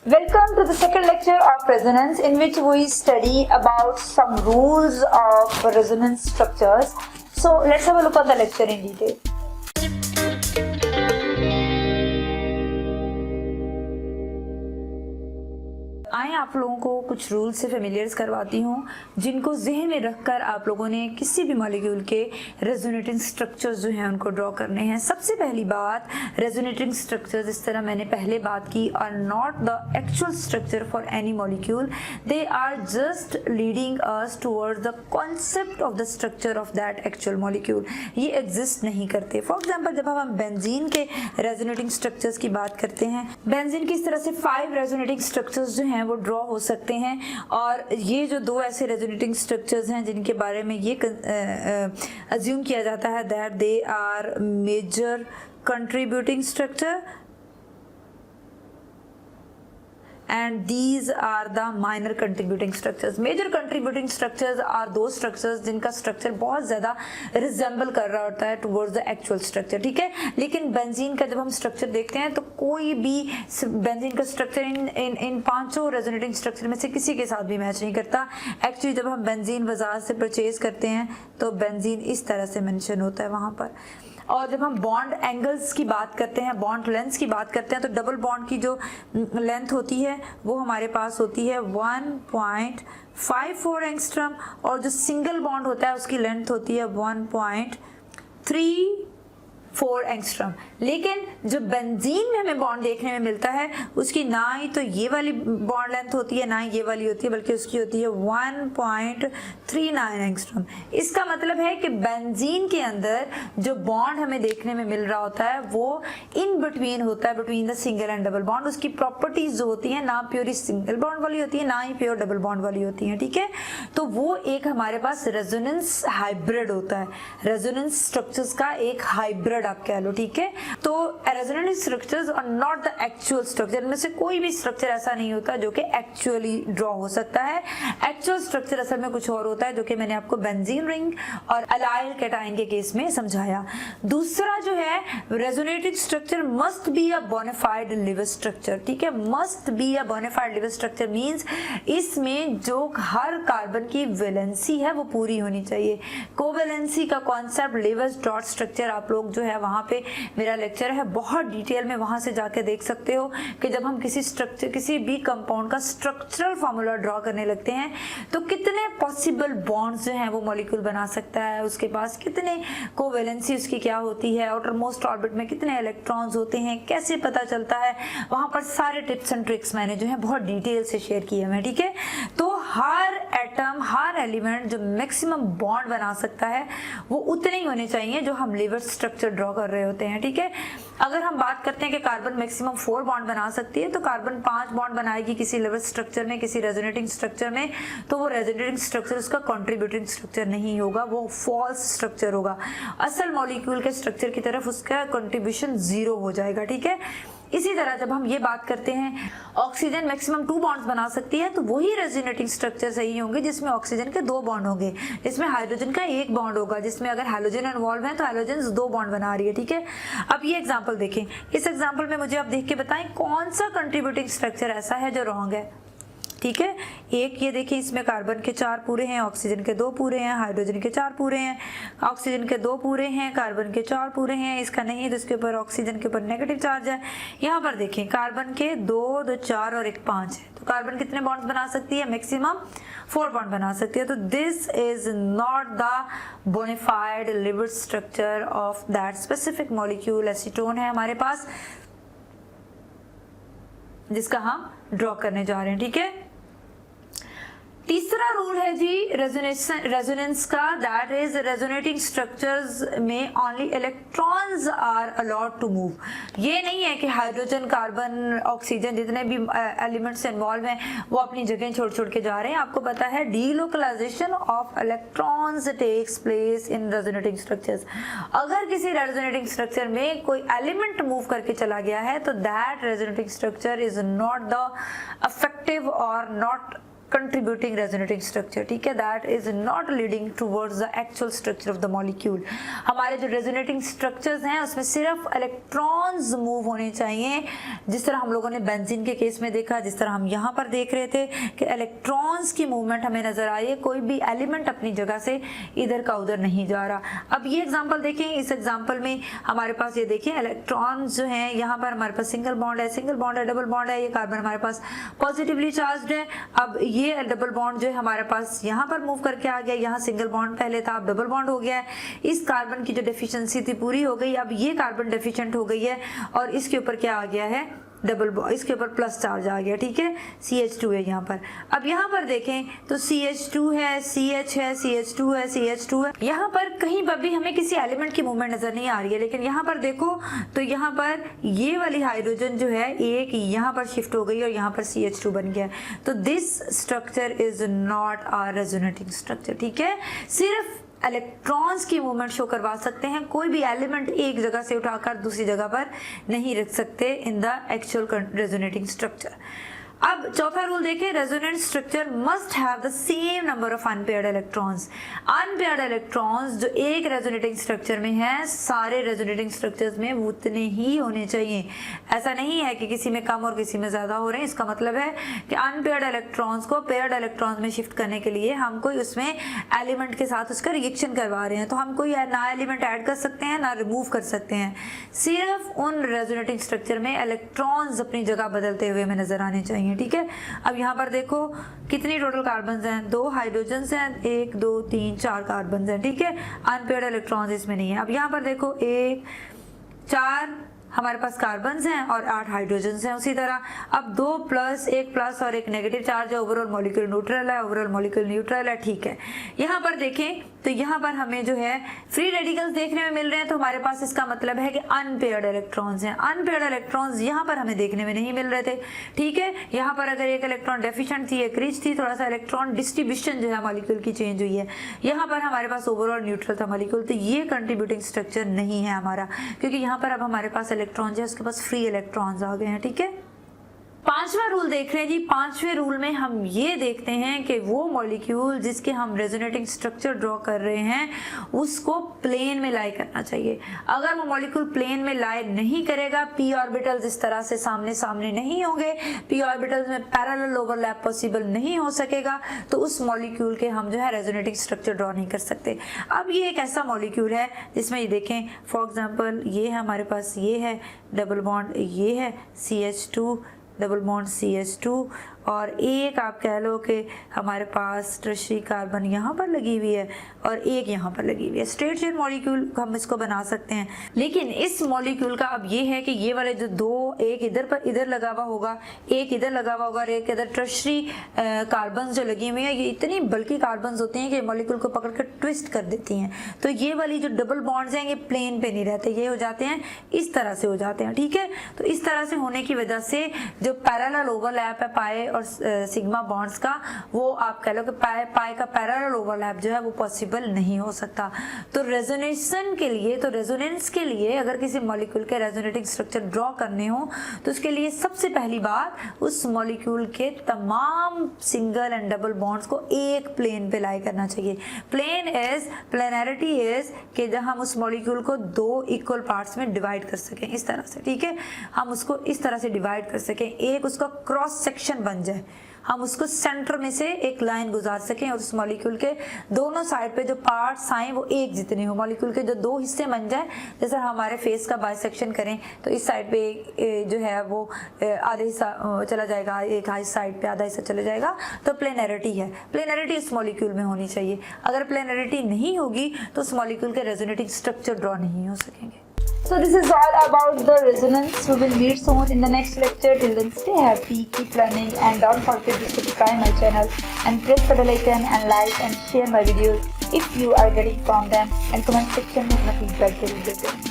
Welcome to the second lecture of resonance, in which we study about some rules of resonance structures. So let's have a look at the lecture in detail. आइए आप लोगों को कुछ rules से फेमिलियर्स करवाती हूँ जिनको जहन में रखकर आप लोगों ने किसी भी मॉलिक्यूल के रेजोनेटिंग स्ट्रक्चर्स जो हैं उनको ड्रॉ करने हैं। सबसे पहली बात, रेजोनेटिंग स्ट्रक्चर्स, इस तरह मैंने पहले बात की, are not the actual structure for any molecule, they are just leading us towards the concept of the structure of that actual molecule. ये एग्जिस्ट नहीं करते। फॉर एग्जाम्पल, जब हम बेंजीन के रेजोनेटिंग स्ट्रक्चर्स की बात करते हैं, बेंजीन की इस तरह से 5 रेजोनेटिंग स्ट्रक्चर्स जो हैं वो ड्रॉ हो सकते हैं, और ये जो 2 ऐसे रेजोनेटिंग स्ट्रक्चर्स हैं जिनके बारे में ये अज्यूम किया जाता है that they are major contributing structure and these are the minor contributing structures. Major contributing structures are those structures जिनका स्ट्रक्चर बहुत ज़्यादा रिजेंबल कर रहा होता है towards the actual structure, ठीक है। लेकिन बेंजीन का जब हम स्ट्रक्चर देखते हैं तो कोई भी बेंजीन का स्ट्रक्चर इन 5 रेजोनेटिंग स्ट्रक्चर में से किसी के साथ भी मैच नहीं करता। एक्चुअली जब हम बेंजीन बाजार से परचेज करते हैं तो बेंजीन इस तरह से मेंशन होता है वहाँ पर। और जब हम बॉन्ड एंगल्स की बात करते हैं, बॉन्ड लेंथ की बात करते हैं, तो डबल बॉन्ड की जो लेंथ होती है वो हमारे पास होती है 1.54 एंगस्ट्रम, और जो सिंगल बॉन्ड होता है उसकी लेंथ होती है 1.34 एंगस्ट्रम। लेकिन जो बेंजीन में हमें बॉन्ड देखने में मिलता है उसकी ना ही तो ये वाली बॉन्ड लेंथ होती है ना ही ये वाली होती है, बल्कि उसकी होती है 1.39 एंगस्ट्रम। इसका मतलब है कि बेंजीन के अंदर जो बॉन्ड हमें देखने में मिल रहा होता है वो इन बिटवीन होता है, between the single and double bond. उसकी प्रॉपर्टीज जो होती हैं ना प्योर सिंगल बॉन्ड वाली होती है ना ही प्योर डबल बॉन्ड वाली होती है, ठीक है। तो वो एक हमारे पास रेजोनेंस हाइब्रिड होता है, रेजोनेंस स्ट्रक्चर्स का एक हाइब्रिड आप कह लो, ठीक है। तो resonant structures are not the actual structure, इनमें से कोई भी स्ट्रक्चर ऐसा नहीं होता जो कि एक्चुअली ड्रॉ हो सकता है। एक्चुअल स्ट्रक्चर असल में कुछ और होता है, जो कि मैंने आपको बेंजीन रिंग और अलाइल कैटायन के केस में समझाया। दूसरा जो है, resonating structure must be a bonafide Lewis structure, ठीक है। Must be a bonafide Lewis structure means इसमें जो हर कार्बन की वैलेंसी है वो पूरी होनी चाहिए। कोवैलेंसी का कॉन्सेप्ट, लिवर डॉट स्ट्रक्चर, आप लोग जो है वहां पे मेरा लेक्चर है, बहुत डिटेल में वहां से जाके देख सकते हो कि जब हम किसी स्ट्रक्चर, किसी भी कंपाउंड का स्ट्रक्चरल फॉर्मूला ड्रॉ करने लगते हैं तो कितने पॉसिबल बॉन्ड्स जो हैं वो मॉलिक्यूल बना सकता है, उसके पास कितने कोवैलेंसी उसकी क्या होती है, आउटर मोस्ट ऑर्बिट में कितने इलेक्ट्रॉन्स होते हैं, कैसे पता चलता है, वहां पर सारे टिप्स एंड ट्रिक्स मैंने जो है बहुत डिटेल से शेयर किए हैं, ठीक है। तो हर एटम, हर एलिमेंट जो मैक्सिमम बॉन्ड बना सकता है वो उतने ही होने चाहिए जो हम लिवर स्ट्रक्चर ड्रॉ कर रहे होते हैं, ठीक है। अगर हम बात करते हैं कि कार्बन मैक्सिमम 4 बॉन्ड बना सकती है, तो कार्बन 5 बॉन्ड बनाएगी किसी लिवर स्ट्रक्चर में, किसी रेजोनेटिंग स्ट्रक्चर में, तो वो रेजोनेटिंग स्ट्रक्चर उसका कंट्रीब्यूटिंग स्ट्रक्चर नहीं होगा, वो फॉल्स स्ट्रक्चर होगा। असल मॉलिक्यूल के स्ट्रक्चर की तरफ उसका कंट्रीब्यूशन 0 हो जाएगा, ठीक है। इसी तरह जब हम ये बात करते हैं ऑक्सीजन मैक्सिमम 2 बॉन्ड्स बना सकती है, तो वही रेजोनेटिंग स्ट्रक्चर सही होंगे जिसमें ऑक्सीजन के 2 बॉन्ड होंगे, जिसमें हाइड्रोजन का 1 बॉन्ड होगा, जिसमें अगर हाइड्रोजन इन्वॉल्व है तो हाइड्रोजन 2 बॉन्ड बना रही है, ठीक है। अब ये एग्जांपल देखें, इस एग्जांपल में मुझे आप देख के बताएं कौन सा कंट्रीब्यूटिंग स्ट्रक्चर ऐसा है जो रॉन्ग है, ठीक है। एक ये देखिए, इसमें कार्बन के 4 पूरे हैं, ऑक्सीजन के 2 पूरे हैं, हाइड्रोजन के 4 पूरे हैं, ऑक्सीजन के 2 पूरे हैं, कार्बन के 4 पूरे हैं, इसका नहीं है तो इसके ऊपर ऑक्सीजन के ऊपर नेगेटिव चार्ज है। यहाँ पर देखें, कार्बन के 2, 2, 4 और 1, 5 है, तो कार्बन कितने बॉन्ड्स बना सकती है? मैक्सिमम 4 बॉन्ड बना सकती है। तो this is not the bonafide Lewis structure of that specific molecule. Acetone है हमारे पास जिसका हम ड्रॉ करने जा रहे हैं, ठीक है। तीसरा रूल है जी रेजोनेंस का, दैट इज रेजोनेटिंग स्ट्रक्चर्स में only electrons are allowed to move. ये नहीं है कि हाइड्रोजन, कार्बन, ऑक्सीजन जितने भी एलिमेंट्स इन्वॉल्व हैं वो अपनी जगह छोड़ के जा रहे हैं। आपको पता है delocalization of electrons takes place in resonating structures. अगर किसी रेजोनेटिंग स्ट्रक्चर में कोई एलिमेंट मूव करके चला गया है तो that resonating structure is not the effective और नॉट contributing resonating structure, ठीक है, that is not leading towards the actual structure of the molecule। हमारे जो resonating structures हैं उसमें सिर्फ electrons move होने चाहिए, जिस तरह हम लोगों ने बेंजीन के केस में देखा, जिस तरह हम यहाँ पर देख रहे थे कि electrons की movement हमें नजर आई है, कोई भी element अपनी जगह से इधर का उधर नहीं जा रहा। अब ये एग्जाम्पल देखें, इस एग्जाम्पल में हमारे पास ये देखिए इलेक्ट्रॉन्स जो हैं, यहाँ पर हमारे पास सिंगल बॉन्ड है, डबल बॉन्ड है, ये कार्बन हमारे पास पॉजिटिवली चार्ज्ड है। अब ये डबल बॉन्ड जो है हमारे पास यहाँ पर मूव करके आ गया, यहाँ सिंगल बॉन्ड पहले था, अब डबल बॉन्ड हो गया है। इस कार्बन की जो डेफिशिएंसी थी पूरी हो गई, अब ये कार्बन डेफिशिएंट हो गई है और इसके ऊपर क्या आ गया है, डबल बॉन्ड, इसके ऊपर प्लस चार्ज आ गया, ठीक है, CH2 है यहाँ पर। अब यहाँ पर देखें तो CH2 है, CH है, CH2 है, CH2 है, यहाँ पर कहीं पर भी हमें किसी एलिमेंट की मूवमेंट नजर नहीं आ रही है। लेकिन यहाँ पर देखो तो यहाँ पर ये वाली हाइड्रोजन जो है एक यहाँ पर शिफ्ट हो गई और यहाँ पर CH2 बन गया। तो this structure is not a resonating structure, ठीक है, सिर्फ इलेक्ट्रॉन्स की मूवमेंट शो करवा सकते हैं, कोई भी एलिमेंट एक जगह से उठाकर दूसरी जगह पर नहीं रख सकते in the actual resonating structure. अब चौथा रूल देखें, resonant structure must have the same number of unpaired electrons. Unpaired electrons जो एक रेजोनेटिंग स्ट्रक्चर में है, सारे रेजोनेटिंग स्ट्रक्चर्स में उतने ही होने चाहिए। ऐसा नहीं है कि किसी में कम और किसी में ज्यादा हो रहे हैं। इसका मतलब है कि अनपेयर्ड इलेक्ट्रॉन्स को पेयर्ड इलेक्ट्रॉन्स में शिफ्ट करने के लिए हम कोई उसमें एलिमेंट के साथ उसका रिएक्शन करवा रहे हैं, तो हम कोई ना एलिमेंट ऐड कर सकते हैं ना रिमूव कर सकते हैं। सिर्फ उन रेजोनेटिंग स्ट्रक्चर में इलेक्ट्रॉन्स अपनी जगह बदलते हुए हमें नजर आने चाहिए, ठीक है। अब यहाँ पर देखो कितनी टोटल कार्बन हैं, 2 हाइड्रोजन्स हैं, 1 2 3 4 कार्बन हैं, ठीक है, अनपेयर्ड इलेक्ट्रॉन्स इसमें नहीं है। अब यहाँ पर देखो 1 4 हमारे पास कार्बन्स हैं और 8 हाइड्रोजन्स हैं। उसी तरह अब 2 प्लस 1 प्लस और 1 नेगेटिव चार्ज है, ओवरऑल मॉलिक्यूल न्यूट्रल है, ओवरऑल मॉलिक्यूल न्यूट्रल है, ठीक है। यहाँ पर देखें तो यहाँ पर हमें जो है फ्री रेडिकल्स देखने में मिल रहे हैं, तो हमारे पास इसका मतलब है कि अनपेयर्ड इलेक्ट्रॉन्स हैं। अनपेयर्ड इलेक्ट्रॉन्स यहाँ पर हमें देखने में नहीं मिल रहे थे, ठीक है। यहाँ पर अगर एक इलेक्ट्रॉन डेफिशिएंट थी, एक रिच थी, थोड़ा सा इलेक्ट्रॉन डिस्ट्रीब्यूशन जो है मॉलिक्यूल की चेंज हुई है। यहाँ पर हमारे पास ओवरऑल न्यूट्रल था मॉलिक्यूल, तो ये कंट्रीब्यूटिंग स्ट्रक्चर नहीं है हमारा, क्योंकि यहाँ पर अब हमारे पास इलेक्ट्रॉन जो है उसके पास फ्री इलेक्ट्रॉन्स आ गए हैं, ठीक है। पांचवा रूल देख रहे हैं जी। पांचवें रूल में हम ये देखते हैं कि वो मॉलिक्यूल जिसके हम रेजोनेटिंग स्ट्रक्चर ड्रॉ कर रहे हैं उसको प्लेन में लाई करना चाहिए। अगर वो मॉलिक्यूल प्लेन में लाई नहीं करेगा, p ऑर्बिटल्स इस तरह से सामने सामने नहीं होंगे, p ऑर्बिटल्स में पैरेलल ओवरलैप पॉसिबल नहीं हो सकेगा, तो उस मॉलिक्यूल के हम जो है रेजोनेटिंग स्ट्रक्चर ड्रॉ नहीं कर सकते। अब ये एक ऐसा मॉलिक्यूल है जिसमें ये देखें, फॉर एग्जाम्पल ये है हमारे पास, ये है डबल बॉन्ड, ये है CH2 डबल बॉन्ड CH2 और एक आप कह लो कि हमारे पास टर्शियरी कार्बन यहाँ पर लगी हुई है और एक यहाँ पर लगी हुई है। स्ट्रेट चेन मॉलिक्यूल हम इसको बना सकते हैं, लेकिन इस मॉलिक्यूल का अब ये है कि ये वाले जो दो, एक इधर पर इधर लगा हुआ होगा, एक इधर लगा हुआ होगा और एक इधर टर्शियरी कार्बन जो लगी हुई है, ये इतनी बल्कि कार्बन होती हैं कि मॉलिक्यूल को पकड़ कर ट्विस्ट कर देती हैं। तो ये वाली जो डबल बॉन्ड्स हैं ये प्लेन पे नहीं रहते, ये हो जाते हैं इस तरह से हो जाते हैं, ठीक है। तो इस तरह से होने की वजह से जो पैरेलल ओवरलैप है पाए और सिग्मा बॉन्ड्स का, वो आप कह लो कि पाए का पैरेलल ओवरलैप जो है वो पॉसिबल नहीं हो सकता। तो रेजोनेशन के लिए, तो रेजोनेंस के लिए अगर किसी मॉलिक्यूल के रेजोनेटिंग स्ट्रक्चर ड्रॉ करने हो तो उसके लिए सबसे पहली बात उस मॉलिक्यूल के तमाम सिंगल एंड डबल बॉन्ड्स को एक प्लेन पे लाई करना चाहिए। प्लेनैरिटी इज कि जब हम उस मॉलिक्यूल को 2 इक्वल पार्ट्स में डिवाइड कर सकें, इस तरह से, ठीक है, हम उसको इस तरह से डिवाइड कर सकें, एक उसका क्रॉस सेक्शन बन जाए, हम उसको सेंटर में से एक लाइन गुजार सकें और उस मॉलिक्यूल के दोनों साइड पे जो पार्ट्स आए वो एक जितने हो, मॉलिक्यूल के जो 2 हिस्से बन जाए। जैसे हमारे फेस का बाइसेक्शन करें तो इस साइड पे जो है वो आधा हिस्सा चला जाएगा, एक इस साइड पे आधा हिस्सा चला जाएगा, तो प्लेनैरिटी है। प्लेनैरिटी उस मॉलिक्यूल में होनी चाहिए। अगर प्लेनैरिटी नहीं होगी तो उस मॉलिक्यूल के रेजोनेटिंग स्ट्रक्चर ड्रॉ नहीं हो सकेंगे। So this is all about the resonance. We will meet soon in the next lecture. Till then, stay happy, keep learning, and don't forget to subscribe my channel and press the bell icon and like and share my videos if you are getting from them. And comment section में अपना feedback जरूर देते हैं।